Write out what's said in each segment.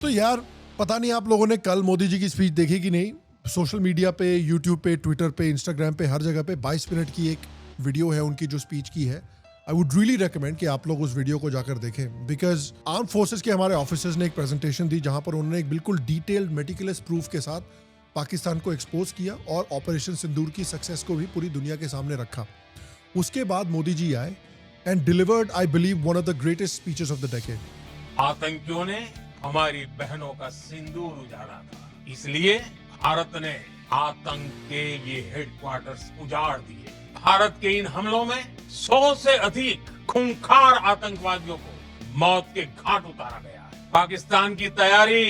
तो यार पता नहीं आप लोगों ने कल मोदी जी की स्पीच देखी कि नहीं। सोशल मीडिया पे, यूट्यूब पे, ट्विटर पे, इंस्टाग्राम पे, हर जगह पे 22 मिनट की एक वीडियो है उनकी जो स्पीच की है। आई वुड रियली रिकमेंड कि आप लोग उस वीडियो को जाकर देखें, बिकॉज आर्म फोर्सेस के हमारे ऑफिसर्स ने एक प्रेजेंटेशन दी जहां पर उन्होंने एक बिल्कुल डिटेल्ड मेटिकुलस प्रूफ के साथ पाकिस्तान को एक्सपोज किया और ऑपरेशन सिंदूर की सक्सेस को भी पूरी दुनिया के सामने रखा। उसके बाद मोदी जी आए and delivered, I believe, one of the greatest speeches of the decade. आतंकियों ने हमारी बहनों का सिंदूर उजाड़ा था, इसलिए भारत ने आतंक के ये हेडक्वार्टर्स उजाड़ दिए। भारत के इन हमलों में 100 से अधिक खूंखार आतंकवादियों को मौत के घाट उतारा गया है। पाकिस्तान की तैयारी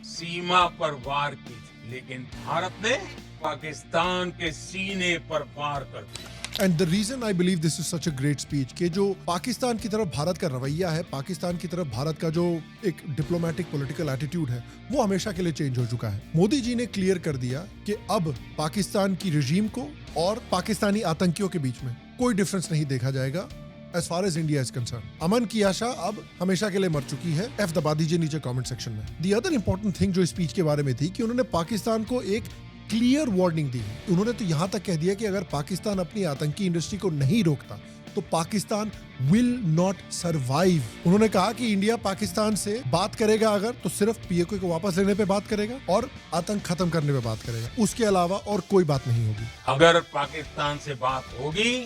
सीमा पर वार की थी, लेकिन भारत ने पाकिस्तान के सीने पर वार कर दिया। And the reason I believe this is such a great speech कि जो पाकिस्तान की तरफ भारत का रवैया है, पाकिस्तान की तरफ भारत का जो एक डिप्लोमेटिक पॉलिटिकल एटीट्यूड है, वो हमेशा के लिए चेंज हो चुका है। मोदी जी ने क्लियर कर दिया कि अब पाकिस्तान की रजीम को और पाकिस्तानी आतंकियों के बीच में कोई डिफरेंस नहीं देखा जाएगा as far as India is concern. अमन की आशा अब हमेशा के लिए मर चुकी है। एफ दबा दीजिए नीचे कमेंट सेक्शन में। द अदर इंपॉर्टेंट थिंग जो स्पीच के बारे में थी कि उन्होंने पाकिस्तान को एक क्लियर वार्निंग दी। उन्होंने तो यहां तक कह दिया कि अगर पाकिस्तान अपनी आतंकी इंडस्ट्री को नहीं रोकता तो पाकिस्तान विल नॉट सर्वाइव। उन्होंने कहा कि इंडिया पाकिस्तान से बात करेगा अगर तो सिर्फ पीओके को वापस लेने पे बात करेगा और आतंक खत्म करने पे बात करेगा, उसके अलावा और कोई बात नहीं होगी। अगर पाकिस्तान से बात होगी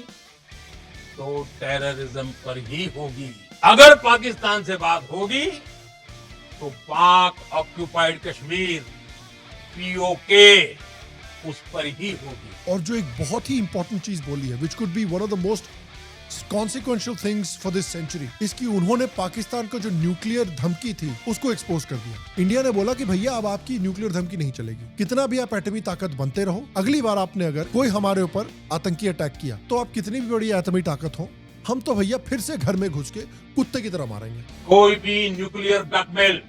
तो टेररिज्म पर ही होगी। अगर पाकिस्तान से बात होगी तो पाक ऑक्यूपाइड कश्मीर, पीओके, उस पर ही होगी। और जो एक बहुत ही इंपॉर्टेंट चीज बोली है, which could be one of the most consequential things for this century, इसकी उन्होंने पाकिस्तान को जो न्यूक्लियर धमकी थी उसको एक्सपोज कर दिया। इंडिया ने बोला कि भैया अब आपकी न्यूक्लियर धमकी नहीं चलेगी, कितना भी आप एटमी ताकत बनते रहो, अगली बार आपने अगर कोई हमारे ऊपर आतंकी अटैक किया तो आप कितनी भी बड़ी एटमी ताकत हो, हम तो भैया फिर से घर में घुस के कुत्ते की तरह मारेंगे। कोई भी न्यूक्लियर ब्लैकमेल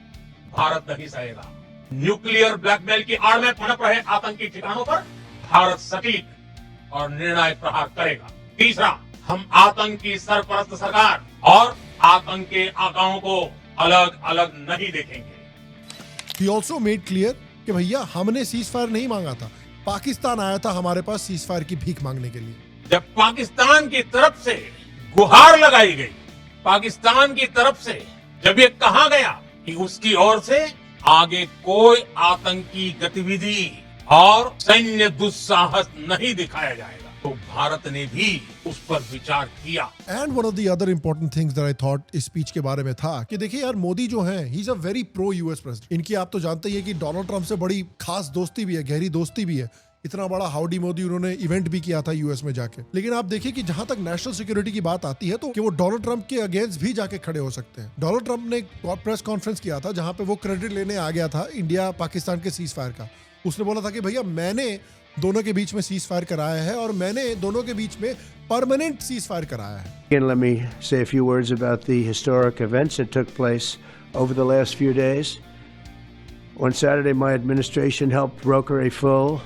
भारत नहीं सहेगा। न्यूक्लियर ब्लैकमेल की आड़ में पनप रहे आतंकी ठिकानों पर भारत सटीक और निर्णायक प्रहार करेगा। तीसरा, हम आतंक की सरपरस्त सरकार और आतंक के आकाओं को अलग अलग नहीं देखेंगे। He also made clear कि भैया हमने सीज फायर नहीं मांगा था, पाकिस्तान आया था हमारे पास सीज फायर की भीख मांगने के लिए। जब पाकिस्तान की तरफ से गुहार लगाई गई, पाकिस्तान की तरफ से जब ये कहा गया कि उसकी ओर से आगे कोई आतंकी गतिविधि और सैन्य दुस्साहस नहीं दिखाया जाएगा, तो भारत ने भी उस पर विचार किया। And one of the other important things that I thought इस स्पीच के बारे में था कि देखिए यार, मोदी जो हैं, he is a very pro US president. इनकी आप तो जानते ही है कि डोनाल्ड ट्रंप से बड़ी खास दोस्ती भी है, गहरी दोस्ती भी है। इतना बड़ा हाउडी मोदी उन्होंने इवेंट भी किया था यूएस में जाके। लेकिन आप देखिए कि जहां तक नेशनल सिक्योरिटी की बात आती है तो कि वो डोनाल्ड ट्रंप के अगेंस्ट भी जाके खड़े हो सकते हैं। डोनाल्ड ट्रंप ने एक प्रेस कॉन्फ्रेंस किया था जहां पे वो क्रेडिट लेने आ गया था इंडिया पाकिस्तान के सीज फायर का। उसने बोला था कि भैया मैंने दोनों के बीच में सीज फायर कराया है और मैंने दोनों के बीच में परमानेंट सीज फायर कराया है। Again, let me say a few words about the historic events that took place over the last few days. On Saturday, my administration helped broker a full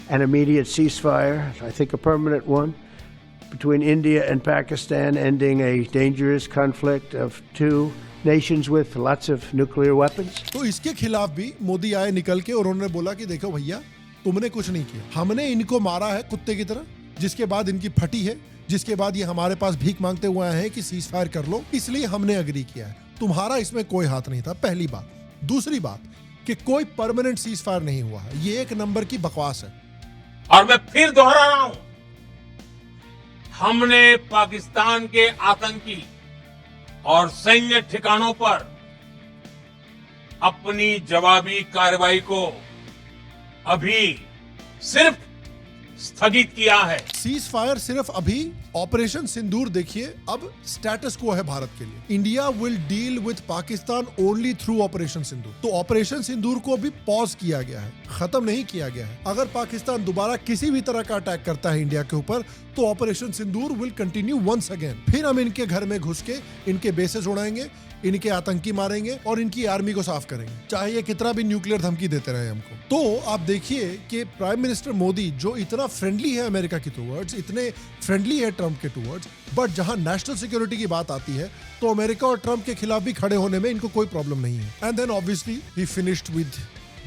and immediate ceasefire, I think a permanent one, between India and Pakistan, ending a dangerous conflict of two nations with lots of nuclear weapons. तो इसके खिलाफ भी मोदी आए निकल के और उन्होंने बोला कि देखो भैया, तुमने कुछ नहीं किया, हमने इनको मारा है कुत्ते की तरह, जिसके बाद इनकी फटी है, जिसके बाद ये हमारे पास भीख मांगते हुए आए हैं कि सीज फायर कर लो, इसलिए हमने अग्री किया है। तुम्हारा इसमें कोई हाथ नहीं था, पहली बात। दूसरी बात कि कोई परमानेंट सीज फायर नहीं हुआ है, ये एक नंबर की बकवास है। और मैं फिर दोहरा रहा हूं, हमने पाकिस्तान के आतंकी और सैन्य ठिकानों पर अपनी जवाबी कार्रवाई को अभी सिर्फ स्थगित किया है। सीज फायर सिर्फ अभी, ऑपरेशन सिंदूर देखिए अब स्टेटस को है भारत के लिए। India will deal with Pakistan only through operation Sindoor. तो ऑपरेशन सिंदूर को भी पॉज किया गया है, खत्म नहीं किया गया है। अगर पाकिस्तान दोबारा किसी भी तरह का अटैक करता है इंडिया के ऊपर तो operation Sindoor will continue once again. फिर हम इनके घर में घुस के इनके बेसेस उड़ाएंगे, इनके आतंकी मारेंगे और इनकी आर्मी को साफ करेंगे, चाहे ये कितना भी न्यूक्लियर धमकी देते रहे हमको। तो आप देखिए कि प्राइम मिनिस्टर मोदी जो इतना फ्रेंडली है अमेरिका की टुवर्ड्स, इतने फ्रेंडली है ट्रंप के टूवर्ड्स, बट जहां नेशनल सिक्योरिटी की बात आती है तो अमेरिका और ट्रंप के खिलाफ भी खड़े होने में इनको कोई प्रॉब्लम नहीं है. And then obviously he finished with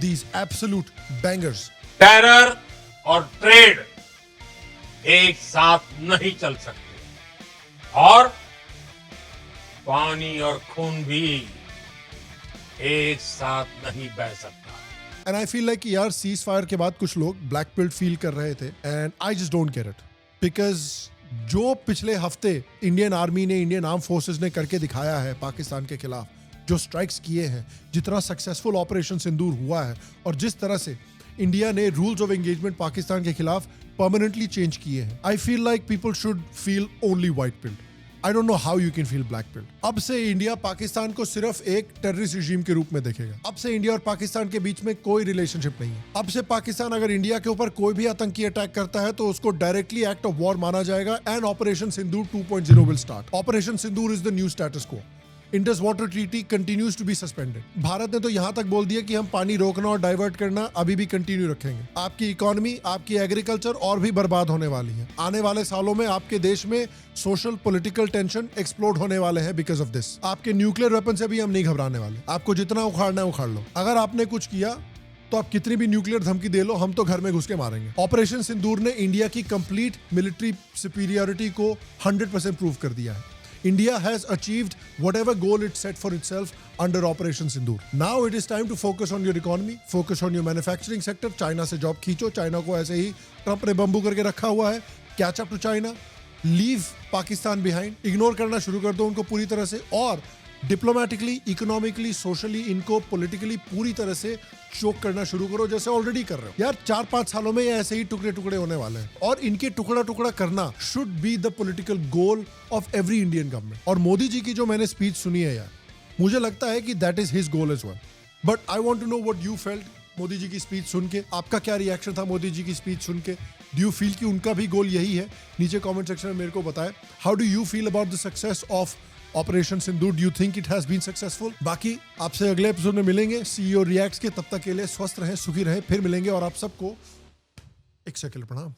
these absolute bangers. Terror और ट्रेड एक साथ नहीं चल सकते और पानी और खून भी एक साथ नहीं बह सकता. एंड आई फील लाइक यार सीज फायर के बाद कुछ लोग ब्लैक पिल्ड फील कर रहे थे and I just don't get it. Because जो पिछले हफ्ते इंडियन आर्मी ने, इंडियन आर्म फोर्सेस ने करके दिखाया है पाकिस्तान के खिलाफ, जो स्ट्राइक्स किए हैं, जितना सक्सेसफुल ऑपरेशन सिंदूर हुआ है और जिस तरह से इंडिया ने रूल्स ऑफ एंगेजमेंट पाकिस्तान के खिलाफ परमानेंटली चेंज किए हैं, I feel like people should feel only white peeled. I don't know how you can feel black peeled. अब से इंडिया पाकिस्तान को सिर्फ एक टेररिस्ट रिजीम के रूप में देखेगा. अब से इंडिया और पाकिस्तान के बीच में कोई रिलेशनशिप नहीं है. अब से पाकिस्तान अगर इंडिया के ऊपर कोई भी आतंकी अटैक करता है तो उसको डायरेक्टली एक्ट ऑफ वॉर माना जाएगा and operation Sindoor 2.0 will start. Operation Sindoor is the new status quo. Indus water treaty continues to be suspended. Bharat ने तो यहां तक बोल दिया कि हम पानी रोकना और डाइवर्ट करना अभी भी कंटिन्यू रखेंगे. आपकी इकोनॉमी, आपकी एग्रीकल्चर और भी बर्बाद होने वाली है. आने वाले सालों में आपके देश में सोशल पॉलिटिकल टेंशन एक्सप्लोड होने वाले हैं बिकॉज ऑफ दिस. आपके न्यूक्लियर वेपन से भी हम नहीं घबराने वाले. आपको जितना उखाड़ना है उखाड़ लो. अगर आपने कुछ किया तो आप कितनी भी न्यूक्लियर धमकी दे लो, हम तो घर में घुस के मारेंगे. ऑपरेशन सिंदूर ने इंडिया की कंप्लीट मिलिट्री सुपीरियरिटी को 100% प्रूव कर दिया है. India has achieved whatever goal it set for itself under Operation Sindoor. Now it is time to focus on your economy, focus on your manufacturing sector. China से job खींचो. China को ऐसे ही Trump ने bamboo करके रखा हुआ है. Catch up to China. Leave Pakistan behind. Ignore करना शुरू कर दो उनको पूरी तरह से और डिप्लोमेटिकली, इकोनॉमिकली, सोशली इनको पॉलिटिकली पूरी तरह से चोक करना शुरू करो जैसे ऑलरेडी कर रहे हो. यार 4-5 सालों में ये ऐसे ही टुकड़े टुकड़े होने वाले हैं और इनके टुकड़ा टुकड़ा करना should be the political goal of every Indian government. और मोदी जी की जो मैंने स्पीच सुनी है यार, मुझे लगता है कि that is his goal as well. But I want to know what you felt Modi ji की स्पीच सुन के. आपका क्या रिएक्शन था मोदी जी की स्पीच सुन के? डू यू फील कि उनका भी गोल यही है? नीचे कमेंट सेक्शन में मेरे को बताएं. How do you feel about the success of operation Sindoor? Do you think it has been successful? बाकी आपसे अगले एपिसोड में मिलेंगे CEO रिएक्ट्स के. तब तक के लिए स्वस्थ रहें, सुखी रहें. फिर मिलेंगे और आप सबको एक सेकंड प्रणाम.